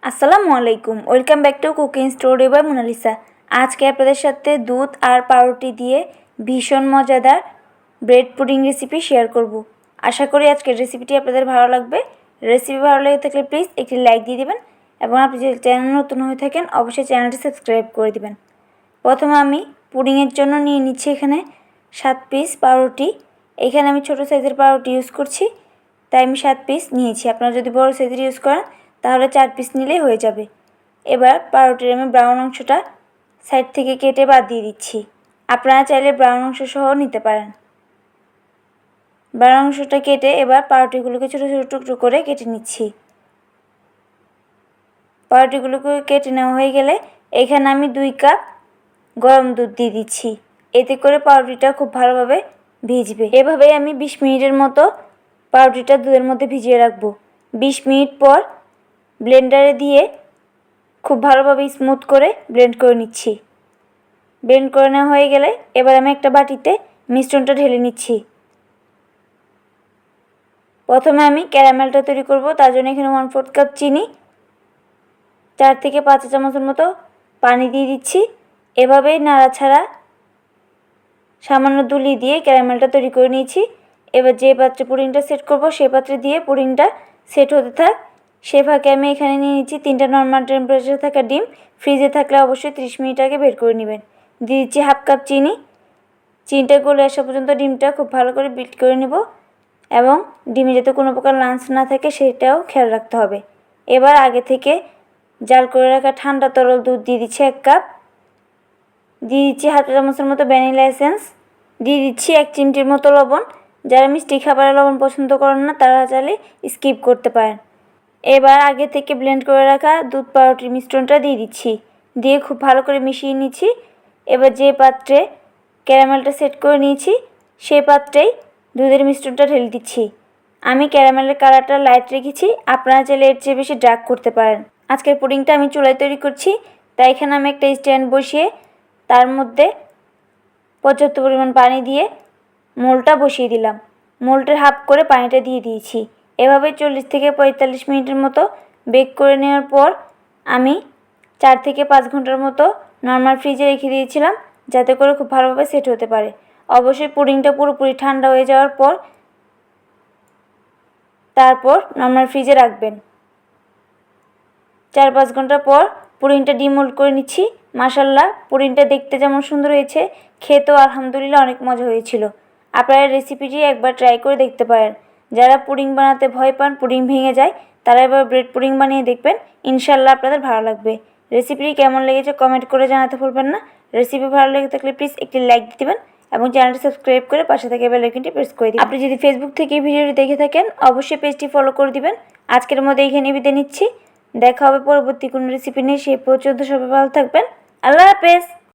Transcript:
আসসালামু আলাইকুম, welcome back to cooking story by Monalisa. আজকে আপনাদের সাথে দুধ আর পাউরুটি দিয়ে ভীষণ মজাদার ব্রেড পুডিং রেসিপি শেয়ার করব। আশা করি আজকের রেসিপিটি আপনাদের ভালো লাগবে। রেসিপি ভালো লেগে থাকলে প্লিজ একটি লাইক দিয়ে দেবেন এবং আপনি যদি চ্যানেল নতুন হয়ে থাকেন অবশ্যই চ্যানেলটি সাবস্ক্রাইব করে দেবেন। প্রথমে আমি পুডিংয়ের জন্য নিয়ে নিচ্ছি এখানে 7 পিস পাউরুটি। এখানে আমি ছোটো সাইজের পাউরুটি ইউজ করছি, তাই আমি 7 পিস নিয়েছি। আপনারা যদি বড় সাইজের ইউজ করেন তাহলে 4 পিস নিলেই হয়ে যাবে। এবার পাউরুটির আমি ব্রাউন অংশটা সাইড থেকে কেটে বাদ দিয়ে দিচ্ছি। আপনারা চাইলে ব্রাউন অংশ সহ নিতে পারেন। ব্রাউন অংশটা কেটে এবার পাউরুটিগুলোকে ছোটো ছোটো টুকরো করে কেটে নিচ্ছি। পাউরুটিগুলোকে কেটে নেওয়া হয়ে গেলে এখানে আমি 2 কাপ গরম দুধ দিয়ে দিচ্ছি। এতে করে পাউরুটিটা খুব ভালোভাবে ভিজবে। এভাবেই আমি 20 মিনিটের মতো পাউরুটিটা দুধের মধ্যে ভিজিয়ে রাখবো। 20 মিনিট পর ব্লেন্ডারে দিয়ে খুব ভালোভাবে স্মুথ করে ব্লেন্ড করে নিচ্ছি। ব্লেন্ড করে নেওয়া হয়ে গেলে এবার আমি একটা বাটিতে মিশ্রণটা ঢেলে নিচ্ছি। প্রথমে আমি ক্যারামেলটা তৈরি করব। তার জন্য এখানে 1/4 কাপ চিনি, 4 থেকে 5 চামচের মতো পানি দিয়ে দিচ্ছি। এভাবেই নাড়াছাড়া সামান্য দুলি দিয়ে ক্যারামেলটা তৈরি করে নিয়েছি। এবার যে পাত্রে পুডিংটা সেট করব সেই পাত্রে দিয়ে পুডিংটা সেট হতে থাক। সে ফাঁকে আমি এখানে নিয়ে নিচ্ছি 3টা নর্মাল টেম্পারেচারে থাকা ডিম। ফ্রিজে থাকলে অবশ্যই 30 মিনিট আগে বের করে নেবেন। দিয়ে দিচ্ছি 1/2 কাপ চিনি। চিনিটা গলে আসা পর্যন্ত ডিমটা খুব ভালো করে বিট করে নেব এবং ডিমে যাতে কোনো প্রকার লাঞ্চ না থাকে সেটাও খেয়াল রাখতে হবে। এবার আগে থেকে জাল করে রাখা ঠান্ডা তরল দুধ দিয়ে দিচ্ছি 1 কাপ। দিয়ে দিচ্ছি 1/2 চামচের মতো ভ্যানিলা এসেন্স। দিয়ে দিচ্ছি 1 চিমটির মতো লবণ। যারা মিষ্টি খাবারে লবণ পছন্দ করেন না তারা চাইলে স্কিপ করতে পারেন। এবার আগে থেকে ব্লেন্ড করে রাখা দুধ পাউরুটির মিশ্রণটা দিয়ে দিচ্ছি। দিয়ে খুব ভালো করে মিশিয়ে নিচ্ছি। এবার যে পাত্রে ক্যারামেলটা সেট করে নিয়েছি সেই পাত্রেই দুধের মিশ্রণটা ঢেলে দিচ্ছি। আমি ক্যারামেলের কালারটা লাইট রেখেছি, আপনারা চাইলে এর চেয়ে বেশি ডার্ক করতে পারেন। আজকের পুডিংটা আমি চুলায় তৈরি করছি, তাই এখানে আমি একটা স্ট্যান্ড বসিয়ে তার মধ্যে পর্যাপ্ত পরিমাণ পানি দিয়ে মোলটা বসিয়ে দিলাম। মোলটার হাফ করে পানিটা দিয়ে দিয়েছি। এভাবে 40 থেকে 45 মিনিটের মতো বেক করে নেওয়ার পর আমি 4 থেকে 5 ঘন্টার মতো নর্মাল ফ্রিজে রেখে দিয়েছিলাম, যাতে করে খুব ভালোভাবে সেট হতে পারে। অবশ্যই পুডিংটা পুরোপুরি ঠান্ডা হয়ে যাওয়ার পর তারপর নর্মাল ফ্রিজে রাখবেন। 4-5 ঘন্টা পর পুডিংটা ডিমোল্ড করে নিচ্ছি। মাশাআল্লাহ, পুডিংটা দেখতে যেমন সুন্দর হয়েছে, খেতেও আলহামদুলিল্লাহ অনেক মজা হয়েছিল। আপনারা রেসিপিটি একবার ট্রাই করে দেখতে পারেন। যারা পুডিং বানাতে ভয় পান, পুডিং ভেঙে যায়, তারা এবার ব্রেড পুডিং বানিয়ে দেখবেন, ইনশাআল্লাহ আপনাদের ভালো লাগবে। রেসিপিটি কেমন লেগেছে কমেন্ট করে জানাতে ভুলবেন না। রেসিপি ভালো লেগে থাকলে প্লিজ একটি লাইক দিয়ে দেবেন এবং চ্যানেলটি সাবস্ক্রাইব করে পাশে থেকে বেল আইকনটি প্রেস করে দিন। আপনি যদি ফেসবুক থেকে ভিডিওটি দেখে থাকেন অবশ্যই পেজটি ফলো করে দিবেন। আজকের মধ্যে এখানে বিদায় নিচ্ছি। দেখা হবে পরবর্তী কোনো রেসিপি নিয়ে। সেই পর্যন্ত সবাই ভালো থাকবেন। আল্লাহ হাফেজ।